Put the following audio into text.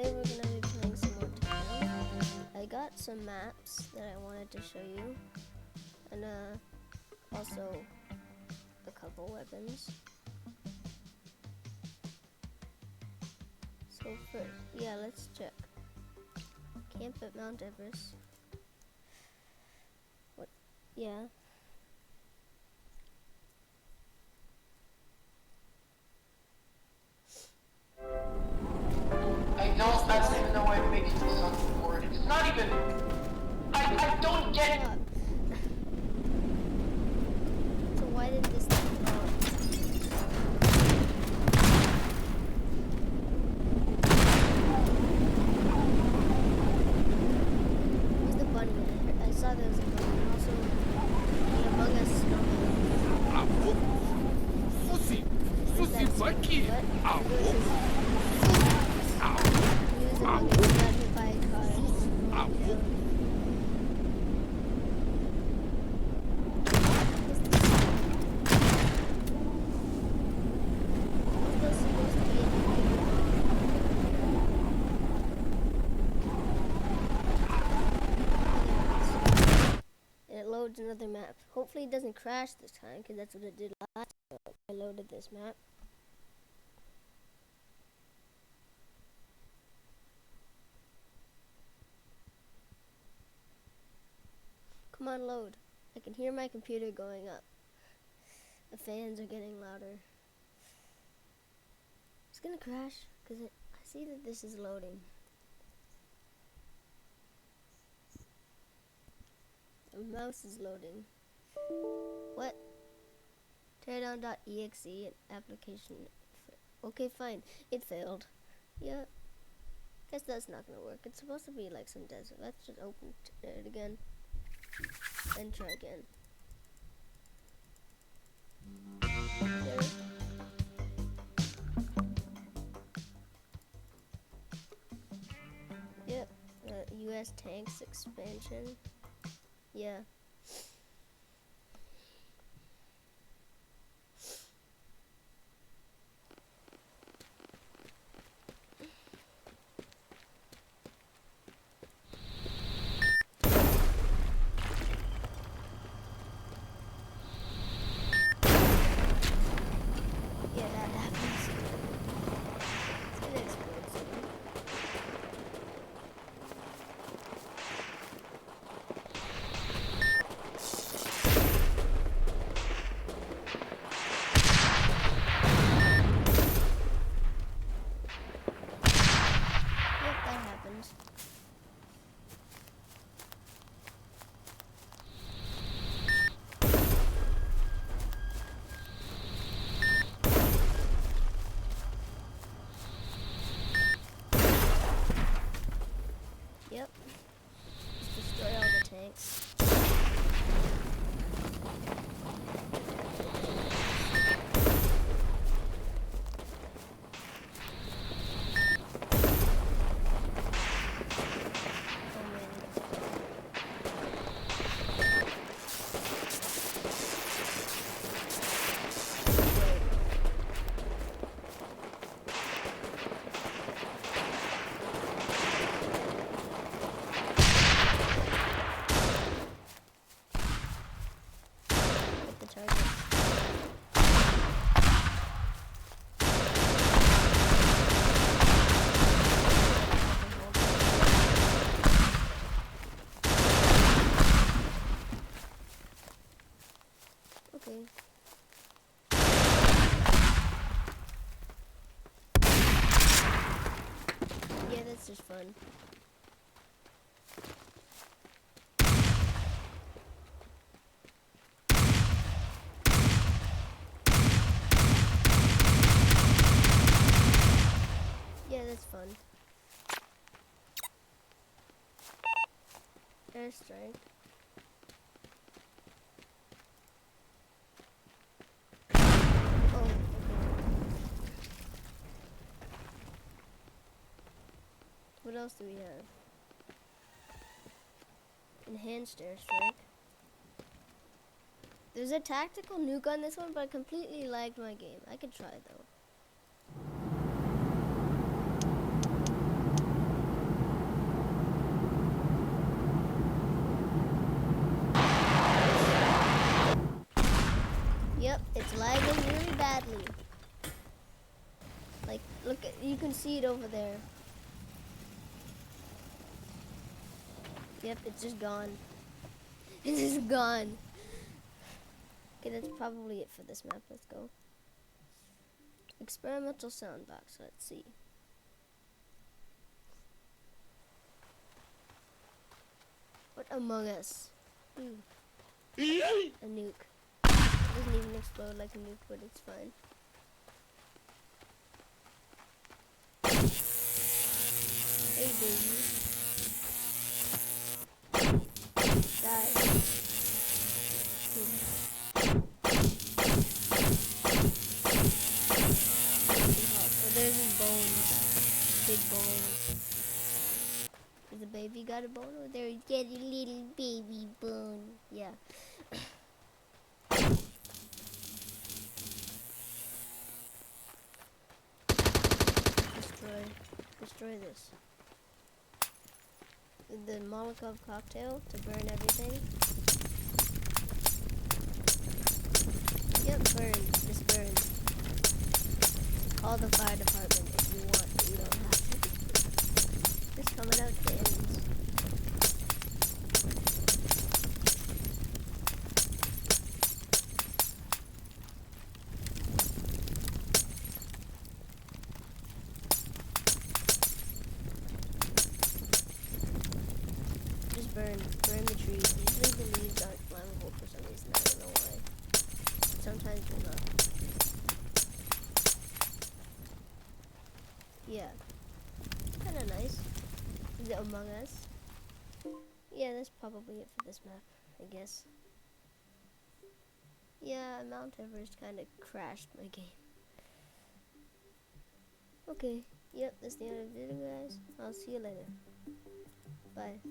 Today we're gonna be playing some more Tekken. I got some maps that I wanted to show you, and also a couple weapons. So first, yeah, let's check. Camp at Mount Everest. What? Yeah. I don't even know why it makes the sun forward. It's not even. I don't get it. So why did this thing fall? Who's the bunny? I saw there was a bunny. Also, the Among Us snowman. Fosse aqui. He was Among Us, got hit by a car. It loads another map. Hopefully it doesn't crash this time, because that's what it did last time I loaded this map. Come on, load. I can hear my computer going up. The fans are getting louder. It's gonna crash, because I see that this is loading. The mouse is loading. What? Teardown.exe application. Okay, fine. It failed. Yeah. Guess that's not gonna work. It's supposed to be like some desert. Let's just open it again. And try again. There. Yep. US tanks expansion. Yeah. Yeah, that happens. It's gonna explode soon. Yep, that happens. Yep. Just destroy all the tanks. Oh man. Hit the target. Okay. Yeah, that's just fun. Yeah, that's fun. Airstrike. Oh, okay. What else do we have? Enhanced airstrike. There's a tactical nuke on this one, but I completely lagged my game. I could try though. Like, look, you can see it over there. Yep, it's just gone. It's just gone. Okay, that's probably it for this map. Let's go. Experimental sound box. Let's see. What Among Us? A nuke. It doesn't even explode like a nuke, but it's fine. Hey, baby. Die. Oh, there's his bones. Big bones. Is the baby got a bone? Oh, there he got a little baby bone. Yeah. Destroy this. The Molotov cocktail to burn everything. Yep, burn. Just burn. Call the fire department if you want, but you don't have to. Just coming out the ends. Just burn the trees. Usually the leaves aren't flammable for some reason. I don't know why. Sometimes they're not. Yeah. Kinda nice. Is it Among Us? Yeah, that's probably it for this map, I guess. Yeah, Mount Everest kinda crashed my game. Okay. Yep, that's the end of the video, guys. I'll see you later. Bye.